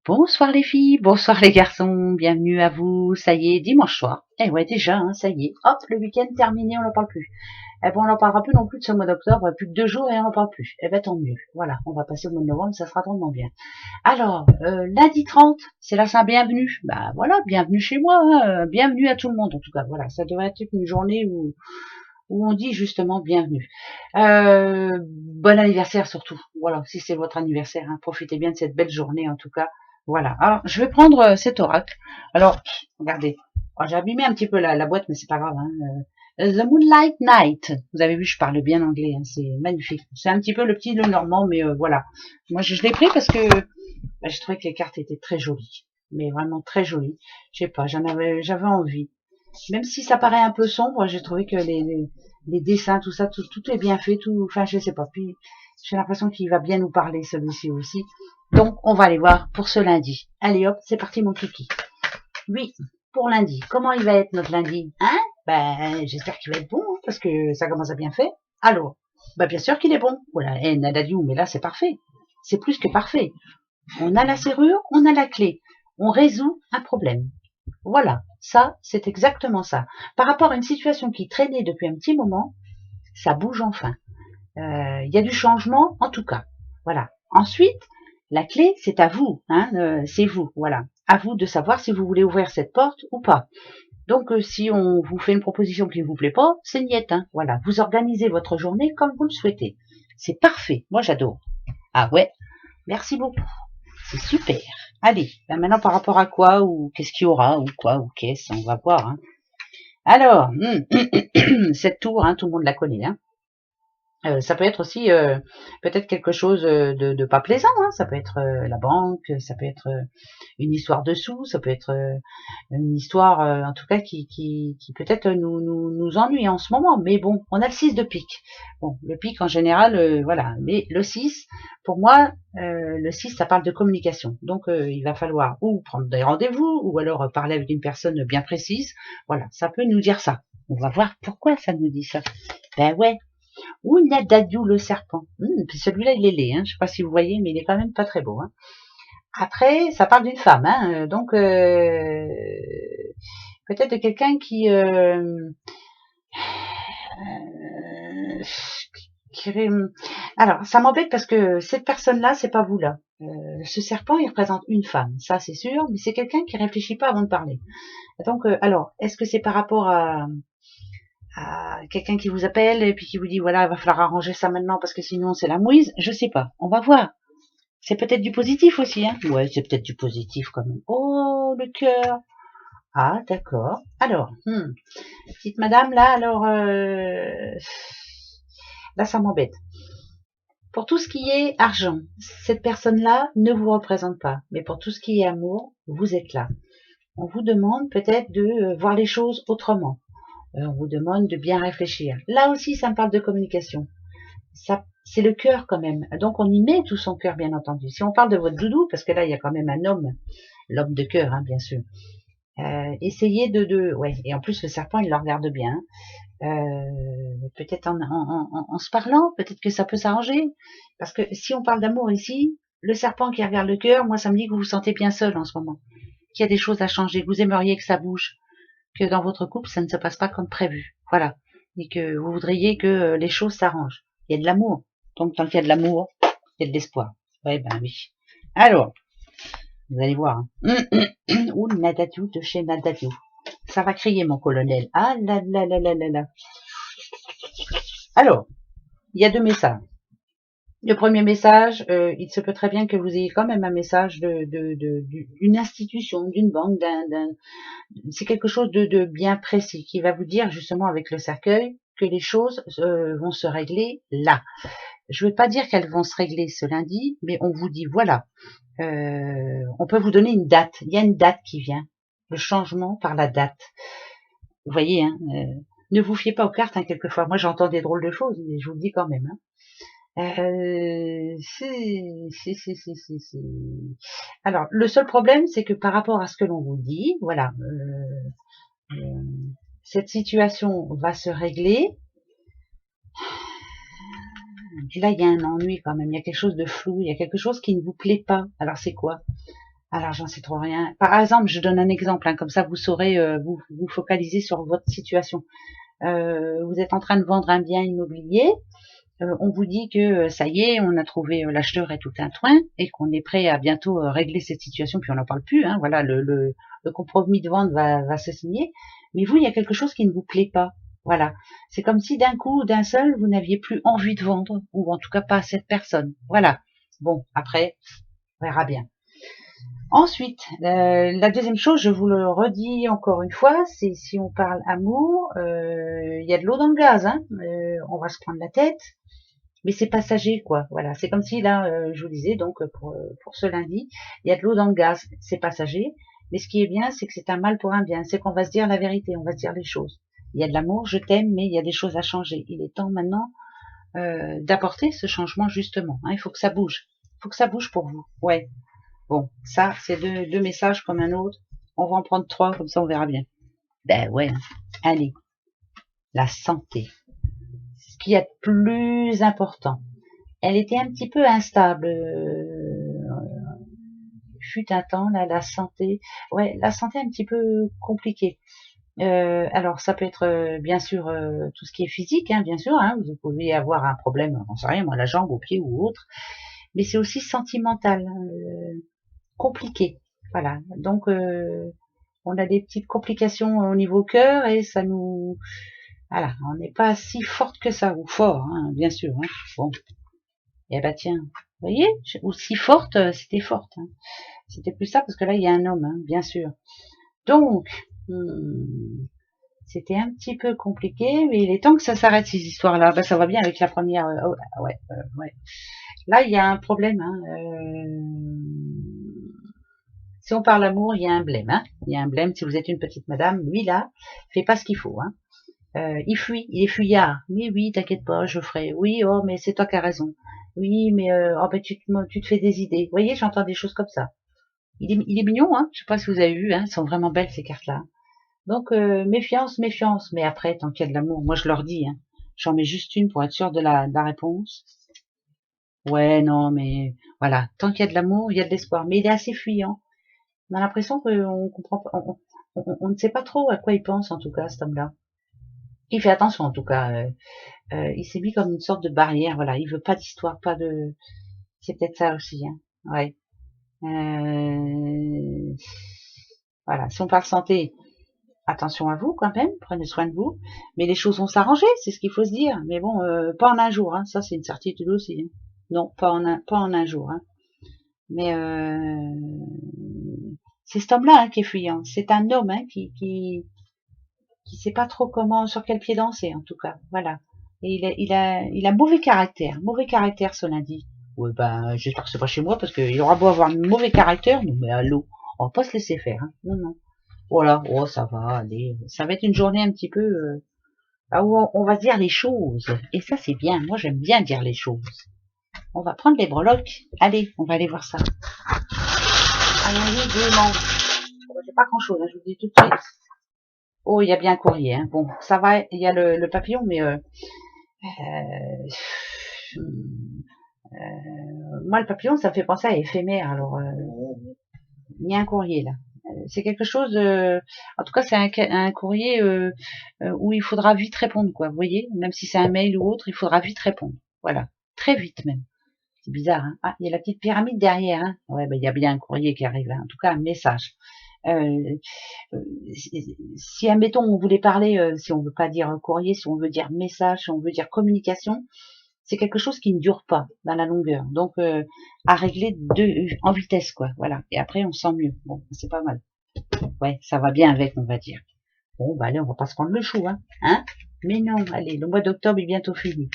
Bonsoir les filles, bonsoir les garçons, bienvenue à vous, ça y est, dimanche soir. Eh ouais déjà, hein, ça y est, hop, le week-end terminé, on n'en parle plus. Eh ben on n'en parlera plus non plus de ce mois d'octobre, plus que 2 jours et on n'en parle plus. Eh ben tant mieux, voilà, on va passer au mois de novembre, ça sera drôlement bien. Alors, lundi 30, c'est la Saint-Bienvenue. Bah voilà, bienvenue chez moi, hein, bienvenue à tout le monde en tout cas, voilà, ça devrait être une journée où on dit justement bienvenue. Bon anniversaire surtout, voilà, si c'est votre anniversaire, hein, profitez bien de cette belle journée en tout cas. Voilà. Alors, je vais prendre cet oracle. Alors, regardez. Alors, j'ai abîmé un petit peu la boîte, mais c'est pas grave. Hein. The Moonlight Night. Vous avez vu, je parle bien anglais. Hein, c'est magnifique. C'est un petit peu le petit le normand, mais voilà. Moi, je l'ai pris parce que j'ai trouvé que les cartes étaient très jolies. Mais vraiment très jolies. Je sais pas, j'avais envie. Même si ça paraît un peu sombre, j'ai trouvé que les dessins, tout ça, tout est bien fait. Tout, enfin, je sais pas. Puis, j'ai l'impression qu'il va bien nous parler, celui-ci aussi. Donc, on va aller voir pour ce lundi. Allez hop, c'est parti mon kiki. Oui, pour lundi. Comment il va être notre lundi? Hein? Ben, j'espère qu'il va être bon, hein, parce que ça commence à bien faire. Alors, ben bien sûr qu'il est bon. Voilà, et Nadadiou, mais là c'est parfait. C'est plus que parfait. On a la serrure, on a la clé. On résout un problème. Voilà, ça, c'est exactement ça. Par rapport à une situation qui traînait depuis un petit moment, ça bouge enfin. Il y a du changement, en tout cas. Voilà. Ensuite, la clé, c'est à vous, hein, c'est vous, voilà. À vous de savoir si vous voulez ouvrir cette porte ou pas. Donc, si on vous fait une proposition qui ne vous plaît pas, c'est niette, hein, voilà. Vous organisez votre journée comme vous le souhaitez. C'est parfait. Moi, j'adore. Ah ouais, merci beaucoup. C'est super. Allez, ben maintenant par rapport à quoi ou qu'est-ce qu'il y aura ou quoi ou qu'est-ce, on va voir. Hein. Alors, cette tour, hein, tout le monde la connaît. Hein. Ça peut être aussi peut-être quelque chose de pas plaisant. Hein. Ça peut être la banque, ça peut être une histoire de sous, ça peut être une histoire en tout cas qui peut-être nous ennuie en ce moment. Mais bon, on a le 6 de pique. Bon, le pique en général, voilà. Mais le 6, pour moi, le 6, ça parle de communication. Donc il va falloir ou prendre des rendez-vous ou alors parler avec une personne bien précise. Voilà, ça peut nous dire ça. On va voir pourquoi ça nous dit ça. Ben ouais. Ou Nadadiou le serpent. Puis celui-là, il est laid. Hein. Je sais pas si vous voyez, mais il est quand même pas très beau. Hein. Après, ça parle d'une femme. Hein. Donc, peut-être de quelqu'un qui... Alors, ça m'embête parce que cette personne-là, c'est pas vous là. Ce serpent, il représente une femme, ça c'est sûr, mais c'est quelqu'un qui réfléchit pas avant de parler. Donc, alors, est-ce que c'est par rapport à quelqu'un qui vous appelle et puis qui vous dit voilà, il va falloir arranger ça maintenant parce que sinon c'est la mouise? Je sais pas, on va voir. C'est peut-être du positif aussi, hein. Ouais, c'est peut-être du positif quand même. Oh, le cœur. Ah, d'accord. Alors, petite madame, là, alors, là, ça m'embête. Pour tout ce qui est argent, cette personne-là ne vous représente pas. Mais pour tout ce qui est amour, vous êtes là. On vous demande peut-être de voir les choses autrement. On vous demande de bien réfléchir. Là aussi, ça me parle de communication. Ça, c'est le cœur quand même. Donc, on y met tout son cœur, bien entendu. Si on parle de votre doudou, parce que là, il y a quand même un homme, l'homme de cœur, hein, bien sûr. Essayez ouais. Et en plus, le serpent, il le regarde bien. Peut-être en se parlant, peut-être que ça peut s'arranger. Parce que si on parle d'amour ici, le serpent qui regarde le cœur, moi, ça me dit que vous vous sentez bien seul en ce moment. Qu'il y a des choses à changer, que vous aimeriez que ça bouge. Que dans votre couple, ça ne se passe pas comme prévu. Voilà. Et que vous voudriez que les choses s'arrangent. Il y a de l'amour. Donc, tant qu'il y a de l'amour, il y a de l'espoir. Ouais, ben oui. Alors, vous allez voir. Hein. Ouh, Nadadiou de chez Nadadiou. Ça va crier, mon colonel. Ah là là là là là là. Alors, il y a 2 messages. Le premier message, il se peut très bien que vous ayez quand même un message d'une institution, d'une banque, c'est quelque chose de bien précis qui va vous dire justement avec le cercueil que les choses vont se régler là. Je ne veux pas dire qu'elles vont se régler ce lundi, mais on vous dit voilà, on peut vous donner une date. Il y a une date qui vient, le changement par la date. Vous voyez, hein, ne vous fiez pas aux cartes, hein, quelquefois. Moi, j'entends des drôles de choses, mais je vous le dis quand même. Hein. Alors, le seul problème, c'est que par rapport à ce que l'on vous dit, voilà, cette situation va se régler. Et là, il y a un ennui quand même, il y a quelque chose de flou, il y a quelque chose qui ne vous plaît pas. Alors, c'est quoi? Alors, j'en sais trop rien. Par exemple, je donne un exemple, hein, comme ça vous saurez vous focaliser sur votre situation. Vous êtes en train de vendre un bien immobilier, on vous dit que ça y est, on a trouvé l'acheteur et tout un train, et qu'on est prêt à bientôt régler cette situation, puis on n'en parle plus, hein, voilà, le compromis de vente va se signer, mais vous, il y a quelque chose qui ne vous plaît pas. Voilà. C'est comme si d'un coup, d'un seul, vous n'aviez plus envie de vendre, ou en tout cas pas à cette personne. Voilà. Bon, après, on verra bien. Ensuite, la deuxième chose, je vous le redis encore une fois, c'est si on parle amour, il y a de l'eau dans le gaz, hein, on va se prendre la tête, mais c'est passager, quoi. Voilà, c'est comme si là, je vous disais, donc pour ce lundi, il y a de l'eau dans le gaz, c'est passager, mais ce qui est bien, c'est que c'est un mal pour un bien, c'est qu'on va se dire la vérité, on va se dire les choses. Il y a de l'amour, je t'aime, mais il y a des choses à changer. Il est temps maintenant d'apporter ce changement justement. Hein, il faut que ça bouge, il faut que ça bouge pour vous. Ouais. Bon, ça, c'est deux messages comme un autre. On va en prendre 3, comme ça on verra bien. Ben ouais, allez, la santé. C'est ce qu'il y a de plus important. Elle était un petit peu instable. Fut un temps, là, la santé. Ouais, la santé un petit peu compliquée. Alors, ça peut être bien sûr tout ce qui est physique, hein, bien sûr. Hein, vous pouvez avoir un problème, on sait rien, moi, la jambe, au pied ou autre. Mais c'est aussi sentimental, compliqué. Voilà. Donc, on a des petites complications au niveau cœur et ça nous... Voilà, on n'est pas si forte que ça, ou fort, hein, bien sûr. Hein. Bon, et bah tiens, vous voyez, aussi forte, c'était forte. Hein. C'était plus ça, parce que là, il y a un homme, hein, bien sûr. Donc, c'était un petit peu compliqué, mais il est temps que ça s'arrête, ces histoires-là. Bah, ça va bien avec la première... ouais, ouais. Là, il y a un problème. Hein, si on parle amour, il y a un blême. Hein. Il y a un blême. Si vous êtes une petite madame, lui là, fait pas ce qu'il faut. Hein. Il fuit, il est fuyard. Oui, oui, t'inquiète pas, je ferai. Oui, oh, mais c'est toi qui as raison. Oui, mais oh, ben, tu te fais des idées. Vous voyez, j'entends des choses comme ça. Il est mignon, hein. Je sais pas si vous avez vu, hein. Elles sont vraiment belles ces cartes-là. Donc méfiance, méfiance. Mais après, tant qu'il y a de l'amour, moi je leur dis. Hein. J'en mets juste une pour être sûr de la réponse. Ouais, non, mais voilà. Tant qu'il y a de l'amour, il y a de l'espoir. Mais il est assez fuyant. On a l'impression qu'on comprend pas, on ne sait pas trop à quoi il pense en tout cas cet homme-là. Il fait attention en tout cas. Il s'est mis comme une sorte de barrière. Voilà, il veut pas d'histoire, pas de. C'est peut-être ça aussi. Hein. Ouais. Voilà. Si on parle santé, attention à vous quand même. Prenez soin de vous. Mais les choses vont s'arranger, c'est ce qu'il faut se dire. Mais bon, pas en un jour. Hein. Ça, c'est une certitude aussi. Hein. Non, pas en un jour. Hein. Mais c'est cet homme-là hein, qui est fuyant. C'est un homme hein, qui sait pas trop comment, sur quel pied danser en tout cas. Voilà. Et il a mauvais caractère ce lundi. Ouais ben j'espère que c'est pas chez moi parce qu'il aura beau avoir un mauvais caractère, non mais allô, on va pas se laisser faire. Hein. Non non. Voilà, oh ça va, allez, ça va être une journée un petit peu où on va se dire les choses. Et ça c'est bien. Moi j'aime bien dire les choses. On va prendre les breloques. Allez, on va aller voir ça. Allez, dément. J'ai pas grand chose, hein, je vous dis tout de suite. Oh, il y a bien un courrier. Hein. Bon, ça va, il y a le papillon, mais moi, le papillon, ça me fait penser à éphémère. Alors, il y a un courrier là. C'est quelque chose. En tout cas, c'est un courrier où il faudra vite répondre, quoi. Vous voyez, même si c'est un mail ou autre, il faudra vite répondre. Voilà, très vite même. C'est bizarre. Hein. Ah, il y a la petite pyramide derrière. Hein. Ouais, ben il y a bien un courrier qui arrive. Hein. En tout cas, un message. Si admettons on voulait parler, si on veut pas dire courrier, si on veut dire message, si on veut dire communication, c'est quelque chose qui ne dure pas dans la longueur. Donc à régler en vitesse quoi. Voilà. Et après on sent mieux. Bon, c'est pas mal. Ouais, ça va bien avec, on va dire. Bon, bah allez, on va pas se prendre le chou, hein. Mais non, allez, le mois d'octobre est bientôt fini.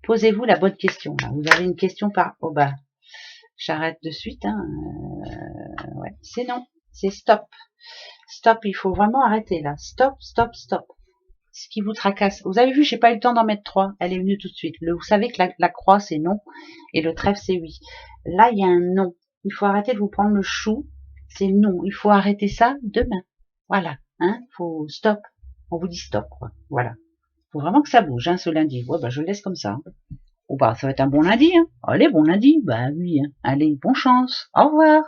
Posez-vous la bonne question. Là. Vous avez une question par. Oh bah, j'arrête de suite. Hein. Ouais, c'est non, c'est stop. Stop, il faut vraiment arrêter là. Stop, stop, stop. Ce qui vous tracasse. Vous avez vu, j'ai pas eu le temps d'en mettre 3. Elle est venue tout de suite. Vous savez que la croix c'est non et le trèfle c'est oui. Là, il y a un non. Il faut arrêter de vous prendre le chou. C'est non. Il faut arrêter ça demain. Voilà. Hein, faut stop. On vous dit stop, quoi. Voilà. Faut vraiment que ça bouge, hein, ce lundi. Ouais, bah, je le laisse comme ça. Oh bah, ça va être un bon lundi, hein. Allez, bon lundi. Bah oui, hein. Allez, bonne chance. Au revoir.